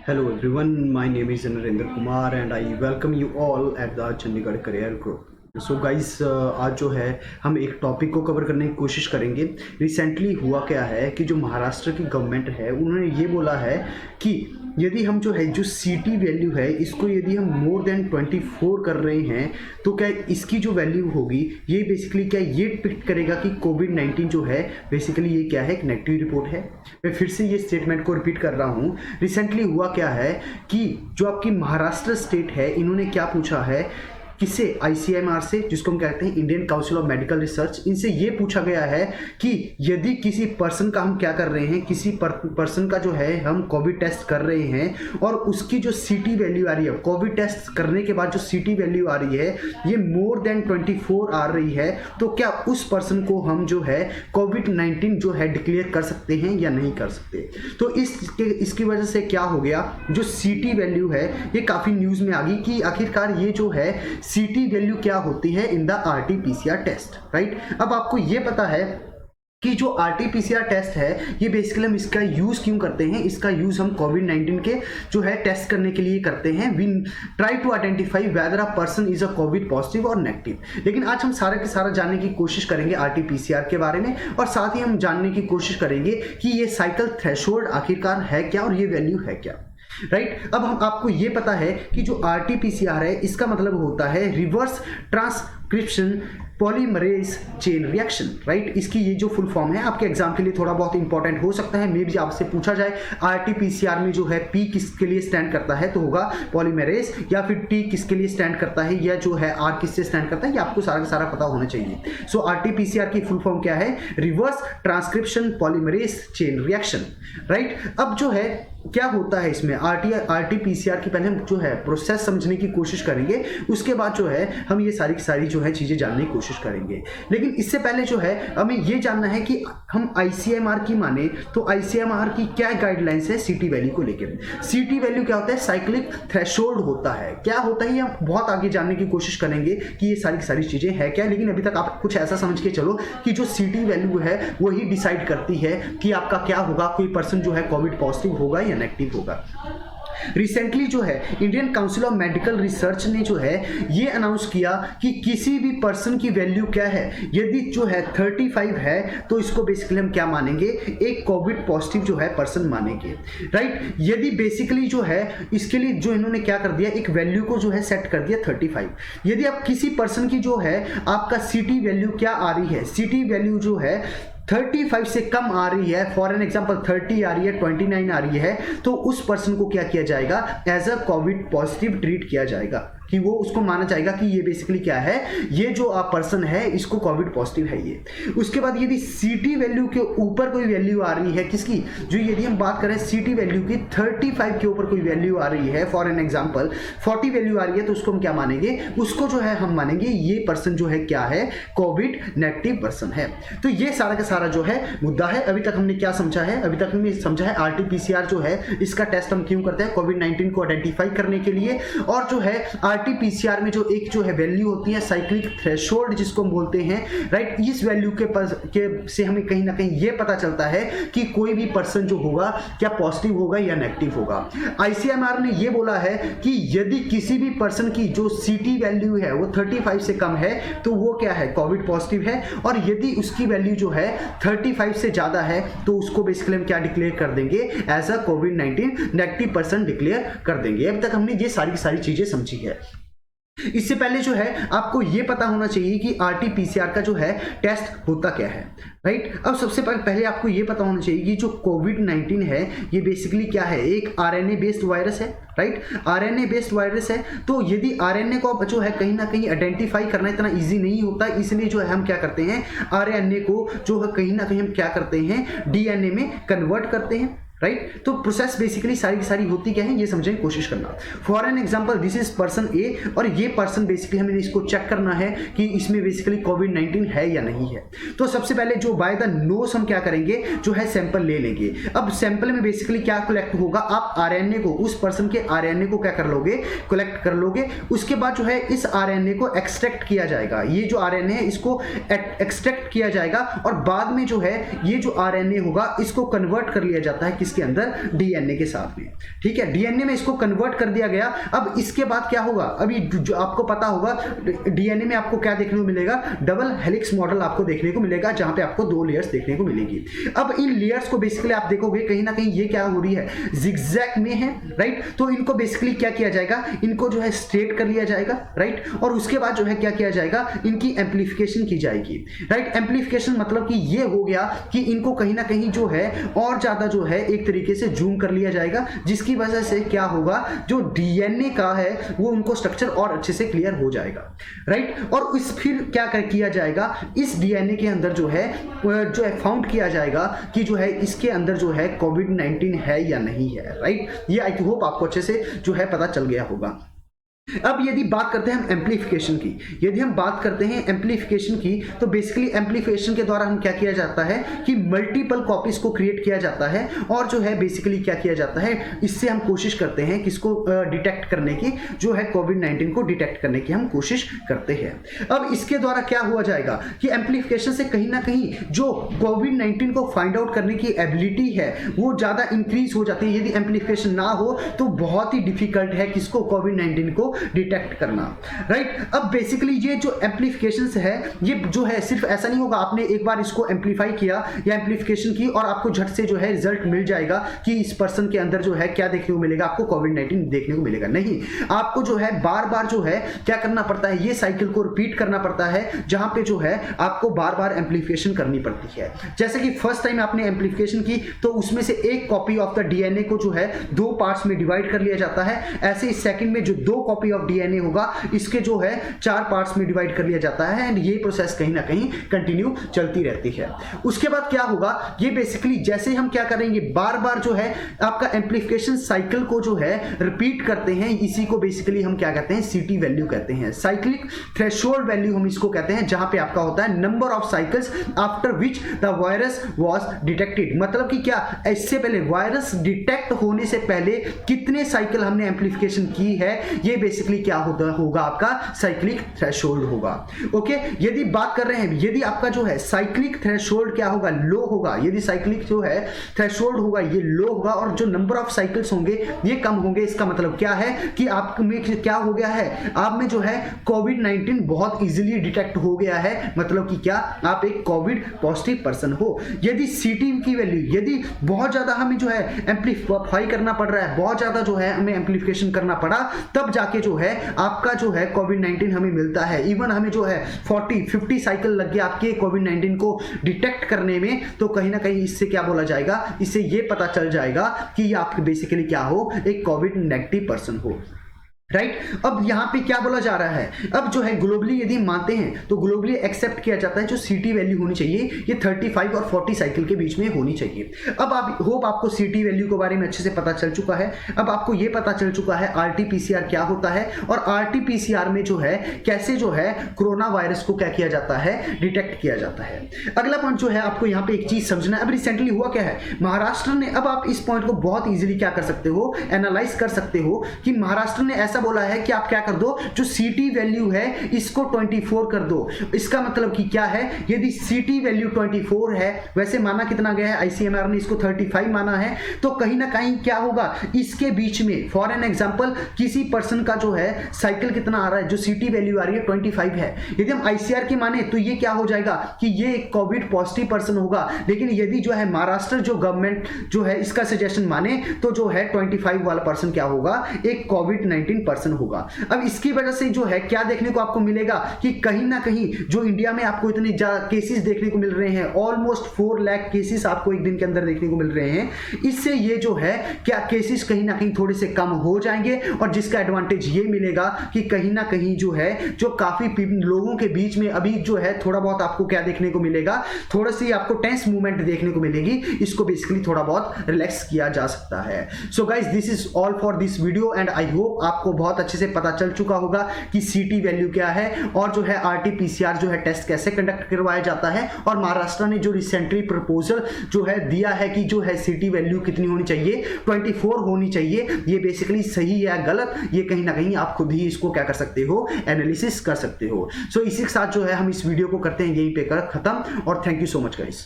Hello everyone, my name is Narendra Kumar and I welcome you all at the Chandigarh Career Group. So guys आज जो है हम एक topic को cover करने की कोशिश करेंगे। रिसेंटली हुआ क्या है कि जो महाराष्ट्र की गवर्नमेंट है उन्होंने ये बोला है कि यदि हम जो है जो सीटी वैल्यू है इसको यदि हम मोर देन 24 कर रहे हैं तो क्या इसकी जो वैल्यू होगी ये बेसिकली क्या ये डिपिक्ट करेगा कि कोविड-19 जो है बेसिकली ये क्या है, एक नेगेटिव रिपोर्ट है। मैं फिर से ये स्टेटमेंट को रिपीट कर रहा हूँ। रिसेंटली हुआ क्या है कि जो आपकी महाराष्ट्र स्टेट है इन्होंने क्या पूछा है, किससे, ICMR से, जिसको हम कहते हैं Indian council of medical research, इनसे ये पूछा गया है कि यदि किसी पर्सन का हम क्या कर रहे हैं, किसी पर्सन का जो है हम कोविड टेस्ट कर रहे हैं और उसकी जो सीटी वैल्यू आ रही है, कोविड टेस्ट करने के बाद जो सीटी वैल्यू आ रही है ये मोर देन 24 आ रही है, तो क्या उस पर्सन को हम जो है कोविड-19 जो है डिक्लेयर कर सकते हैं या नहीं कर सकते। तो इसकी वजह से क्या हो गया, जो सीटी वैल्यू है ये काफ़ी न्यूज़ में आ गई कि आखिरकार ये जो है सीटी वैल्यू क्या होती है in the RT-PCR test, right. अब आपको ये पता है कि जो RT-PCR टेस्ट है ये बेसिकली हम इसका यूज़ क्यों करते हैं। इसका यूज़ हम कोविड-19 के जो है टेस्ट करने के लिए करते हैं। We try to identify whether a person is a covid positive और नेगेटिव। लेकिन आज हम सारा के सारा जानने की कोशिश करेंगे RT-PCR के बारे में और साथ ही हम जानने की कोशिश करेंगे कि ये साइकिल थ्रेशोल्ड आखिरकार है क्या और ये वैल्यू है क्या, राइट। अब हम आपको ये पता है कि जो RT-PCR है इसका मतलब होता है reverse transcription polymerase chain reaction, right. इसकी ये जो फुल फॉर्म है आपके एग्जाम के लिए थोड़ा बहुत इंपॉर्टेंट हो सकता है। मे भी आपसे पूछा जाए RT-PCR में जो है P किसके लिए स्टैंड करता है तो होगा पॉलीमरेज, या फिर T किसके लिए स्टैंड करता है या जो है R किससे स्टैंड करता है, ये आपको सारा का सारा पता होना चाहिए। सो RT-PCR की फुल फॉर्म क्या है, reverse transcription polymerase chain reaction, right. अब जो है क्या होता है इसमें RT-PCR की पहले हम जो है प्रोसेस समझने की कोशिश करेंगे, उसके बाद जो है हम ये सारी की सारी जो है चीज़ें जानने की कोशिश करेंगे। लेकिन इससे पहले जो है हमें ये जानना है कि हम ICMR की माने तो ICMR की क्या गाइडलाइंस है सीटी वैल्यू को लेकर। सीटी वैल्यू क्या होता है, साइक्लिक थ्रेशोल्ड होता है। क्या होता है ये हम बहुत आगे जानने की कोशिश करेंगे कि ये सारी की सारी चीज़ें हैं क्या। लेकिन अभी तक आप कुछ ऐसा समझ के चलो कि जो सीटी वैल्यू है वही डिसाइड करती है कि आपका क्या होगा, कोई पर्सन जो है कोविड पॉजिटिव होगा या नेगेटिव होगा। रिसेंटली जो है Indian council of medical research ने जो है ये अनाउंस किया कि किसी भी पर्सन की वैल्यू क्या है, यदि जो है 35 है तो इसको बेसिकली हम क्या मानेंगे, एक कोविड पॉजिटिव जो है पर्सन मानेंगे, राइट। यदि बेसिकली जो है इसके लिए जो इन्होंने क्या कर दिया, एक वैल्यू को जो है सेट कर दिया 35। यदि आप किसी पर्सन की जो है आपका सीटी वैल्यू क्या आ रही है, सीटी वैल्यू जो है 35 से कम आ रही है, फॉर एन एग्जाम्पल 30 आ रही है, 29 आ रही है, तो उस पर्सन को क्या किया जाएगा, as a covid positive treat किया जाएगा, कि वो उसको माना जाएगा कि ये बेसिकली क्या है, ये जो पर्सन है इसको कोविड पॉजिटिव है ये। उसके बाद यदि सीटी वैल्यू के ऊपर कोई वैल्यू आ रही है किसकी, जो यदि हम बात करें सीटी वैल्यू की 35 के ऊपर कोई वैल्यू आ रही है, फॉर एन एग्जाम्पल 40 वैल्यू आ रही है, तो उसको हम क्या मानेंगे, उसको जो है हम मानेंगे ये पर्सन जो है क्या है, कोविड नेगेटिव पर्सन है। तो ये सारा का सारा जो है मुद्दा है। अभी तक हमने क्या समझा है, अभी तक हमने समझा है RT-PCR जो है इसका टेस्ट हम क्यों करते हैं, कोविड-19 को आइडेंटिफाई करने के लिए। और जो है RT-PCR में जो एक जो है वैल्यू होती है साइक्लिक थ्रेशोल्ड जिसको हम बोलते हैं, राइट। इस वैल्यू के से हमें कहीं ना कहीं ये पता चलता है कि कोई भी पर्सन जो होगा क्या पॉजिटिव होगा या नेगेटिव होगा। ICMR ने ये बोला है कि यदि किसी भी पर्सन की जो सीटी वैल्यू है वो 35 से कम है तो वो क्या है, कोविड पॉजिटिव है, और यदि उसकी वैल्यू जो है 35 से ज्यादा है तो उसको बेसिकली हम क्या डिक्लेयर कर देंगे, एज अ कोविड-19 नेगेटिव पर्सन डिक्लेयर कर देंगे। अब तक हमने ये सारी की सारी चीजें समझी है। इससे पहले जो है आपको ये पता होना चाहिए कि RT-PCR का जो है टेस्ट होता क्या है, राइट। अब सबसे पहले आपको ये पता होना चाहिए कि जो कोविड-19 है ये बेसिकली क्या है, एक RNA बेस्ड वायरस है, राइट। RNA बेस्ड वायरस है, तो यदि RNA को जो है कहीं ना कहीं आइडेंटिफाई करना इतना इजी नहीं होता, इसलिए जो है हम क्या करते हैं, RNA को जो है कहीं ना कहीं हम क्या करते हैं, DNA में कन्वर्ट करते हैं, राइट। तो प्रोसेस बेसिकली सारी की सारी होती क्या है ये समझने की कोशिश करना। For an example this is person A, और ये पर्सन बेसिकली हमें इसको चेक करना है कि इसमें बेसिकली कोविड-19 है या नहीं है। तो सबसे पहले जो बाय द नोज हम क्या करेंगे, जो है सैंपल ले लेंगे। अब सैंपल में बेसिकली क्या कलेक्ट होगा, आप RNA को, उस पर्सन के RNA को क्या कर लोगे, कलेक्ट कर लोगे। उसके बाद जो है इस RNA को एक्सट्रैक्ट किया जाएगा, ये जो RNA है इसको एक्सट्रैक्ट किया जाएगा, और बाद में जो है ये जो RNA होगा इसको कन्वर्ट कर लिया जाता है किसके अंदर, डीएनए के साथ में, ठीक है। डीएनए में इसको कन्वर्ट कर दिया गया। अब इसके बाद क्या होगा, अभी जो आपको पता होगा डीएनए में आपको क्या देखने को मिलेगा, डबल हेलिक्स मॉडल आपको देखने को मिलेगा, जहां पे आपको 2 लेयर्स देखने को मिलेगी। अब इन लेयर्स को बेसिकली आप देखोगे कहीं ना कहीं ये क्या हो रही है, जिगजैग में है, राइट। तो इनको बेसिकली क्या किया जाएगा, इनको जो है स्ट्रेट कर लिया जाएगा, राइट। और उसके बाद जो है क्या किया जाएगा, इनकी एम्प्लीफिकेशन की जाएगी, राइट। एम्प्लीफिकेशन मतलब कि ये हो गया कि इनको कहीं ना कहीं जो है और ज्यादा जो है एक तरीके से जूम कर लिया जाएगा, जिसकी वजह से क्या होगा, जो डीएनए का है वो उनको स्ट्रक्चर और अच्छे से क्लियर हो जाएगा, राइट। और इस फिर क्या किया जाएगा, इस डीएनए के अंदर जो है फाउंड किया जाएगा कि जो है इसके अंदर जो है कोविड-19 है या नहीं है, राइट। ये आई होप आपको अच्छे से जो है पता चल गया होगा। अब यदि बात करते हैं हम एम्प्लीफिकेशन की, यदि हम बात करते हैं एम्प्लीफिकेशन की, तो बेसिकली एम्प्लीफिकेशन के द्वारा हम क्या किया जाता है कि मल्टीपल कॉपीज को क्रिएट किया जाता है, और जो है बेसिकली क्या किया जाता है, इससे हम कोशिश करते हैं किसको डिटेक्ट करने की, जो है कोविड-19 को डिटेक्ट करने की हम कोशिश करते हैं। अब इसके द्वारा क्या हुआ जाएगा कि एम्प्लीफिकेशन से कहीं ना कहीं जो कोविड-19 को फाइंड आउट करने की एबिलिटी है वो ज्यादा इंक्रीज हो जाती है। यदि एम्प्लीफिकेशन ना हो तो बहुत ही डिफिकल्ट है किसको, कोविड-19 को डिटेक्ट करना, राइट। अब बेसिकली ये जो एम्प्लीफिकेशंस है, ये जो है सिर्फ ऐसा नहीं होगा आपने एक बार इसको एम्प्लीफाई किया या एम्प्लीफिकेशन की और आपको झट से जो है रिजल्ट मिल जाएगा कि इस पर्सन के अंदर जो है क्या देखने को मिलेगा, आपको कोविड-19 देखने को मिलेगा। नहीं, आपको जो है बार बार जो है क्या करना पड़ता है, ये साइकिल को रिपीट करना पड़ता है, जहां पे जो है आपको बार बार एम्प्लीफिकेशन करनी पड़ती है। जैसे कि फर्स्ट टाइम आपने एम्प्लीफिकेशन की तो उसमें से एक कॉपी ऑफ द डीएनए को जो है 2 पार्ट्स में डिवाइड कर लिया जाता है। ऐसे ही सेकंड में जो 2 कॉपी ऑफ डीएनए होगा इसके जो है 4 पार्ट्स में डिवाइड कर लिया जाता है, एंड ये प्रोसेस कहीं ना कहीं कंटिन्यू चलती रहती है। उसके बाद क्या होगा, ये बेसिकली जैसे हम क्या करेंगे, बार बार जो है आपका एम्प्लीफिकेशन साइकिल को जो है रिपीट करते हैं, इसी को बेसिकली हम क्या कहते हैं, सीटी वैल्यू कहते हैं, साइक्लिक थ्रेशोल्ड वैल्यू हम इसको कहते हैं, जहां पे आपका होता है number of cycles after which the virus was detected. मतलब कि क्या, इससे पहले वायरस डिटेक्ट होने से पहले कितने साइकिल हमने एम्प्लीफिकेशन की है, ये बेसिकली क्या होगा, आपका साइक्लिक थ्रेशोल्ड होगा। ओके, यदि बात कर रहे हैं, यदि आपका जो है साइक्लिक थ्रेशोल्ड क्या होगा, लो होगा, यदि साइक्लिक जो है थ्रेशोल्ड होगा ये लो होगा और जो नंबर ऑफ साइकिल्स होंगे ये कम होंगे, इसका मतलब क्या है कि आप में क्या हो गया है, आप में जो है कोविड-19 बहुत इजीली डिटेक्ट हो गया है, मतलब कि क्या, आप एक कोविड पॉजिटिव पर्सन हो। यदि सीटी की वैल्यू, यदि बहुत ज्यादा हमें जो है एम्प्लीफाई करना पड़ रहा है, बहुत ज्यादा जो है हमें एम्प्लीफिकेशन करना पड़ा, तब जाके जो है आपका जो है कोविड-19 हमें मिलता है। इवन हमें जो है 40-50 साइकिल लग गया आपके कोविड-19 को डिटेक्ट करने में, तो कहीं ना कहीं इससे क्या बोला जाएगा, इससे ये पता चल जाएगा कि आप बेसिकली क्या हो, एक कोविड नेगेटिव पर्सन हो, राइट। अब यहां पे क्या बोला जा रहा है, अब जो है ग्लोबली यदि मानते हैं तो ग्लोबली एक्सेप्ट किया जाता है जो सीटी वैल्यू होनी चाहिए ये 35 और 40 साइकिल के बीच में होनी चाहिए। अब आप होप आपको सीटी वैल्यू के बारे में अच्छे से पता चल चुका है। अब आपको ये पता चल चुका है आरटी-पीसीआर क्या होता है, और आरटी-पीसीआर में जो है कैसे जो है कोरोना वायरस को क्या किया जाता है, डिटेक्ट किया जाता है। अगला पॉइंट जो है आपको यहाँ पे एक चीज समझना है, अब रिसेंटली हुआ क्या है, महाराष्ट्र ने, अब आप इस पॉइंट को बहुत ईजिली क्या कर सकते हो, एनालाइज कर सकते हो कि महाराष्ट्र ने ऐसा बोला है कि आप क्या कर दो, जो सीटी वैल्यू है इसको 24 कर दो। इसका मतलब कि क्या है, यदि सीटी वैल्यू 24 है, वैसे माना कितना गया है, आईसीएमआर ने इसको 35 माना है, तो कहीं ना कहीं क्या होगा, इसके बीच में फॉर एन एग्जांपल किसी पर्सन का जो है साइकिल कितना आ रहा है, जो सीटी वैल्यू आ रही है 25 है, यदि हम आईसीआर की माने तो ये क्या हो जाएगा कि ये एक कोविड पॉजिटिव पर्सन होगा। लेकिन यदि जो है महाराष्ट्र जो गवर्नमेंट जो है इसका सजेशन माने तो जो है 25 वाला पर्सन क्या होगा, एक कोविड-19 पर्सन होगा। अब इसकी वजह से जो है क्या देखने को आपको मिलेगा कि कहीं ना कहीं जो इंडिया में आपको इतने केसेस देखने को मिल रहे हैं, ऑलमोस्ट 4 लाख केसेस आपको एक दिन के अंदर देखने को मिल रहे हैं, इससे ये जो है क्या केसेस कहीं ना कहीं थोड़े से कम हो जाएंगे, और जिसका एडवांटेज ये मिलेगा कि कहीं ना कहीं जो है जो काफी लोगों के बीच में अभी जो है थोड़ा बहुत आपको क्या देखने को मिलेगा, थोड़ा सी आपको टेंस मूवमेंट देखने को मिलेगी, इसको बेसिकली थोड़ा बहुत रिलैक्स किया जा सकता है। So guys, this is all for this video, and I hope आपको बहुत अच्छे से पता चल चुका होगा कि सीटी वैल्यू क्या है, और जो है आरटी-पीसीआर जो है टेस्ट कैसे कंडक्ट करवाया जाता है, और महाराष्ट्र ने जो रिसेंटली प्रपोजल जो है दिया है कि जो है सीटी वैल्यू कितनी होनी चाहिए, 24 होनी चाहिए, ये बेसिकली सही है या गलत, ये कहीं ना कहीं आप खुद ही इसको क्या कर सकते हो, एनालिसिस कर सकते हो। सो इसी के साथ जो है हम इस वीडियो को करते हैं यहीं पे खत्म, और thank you so much guys.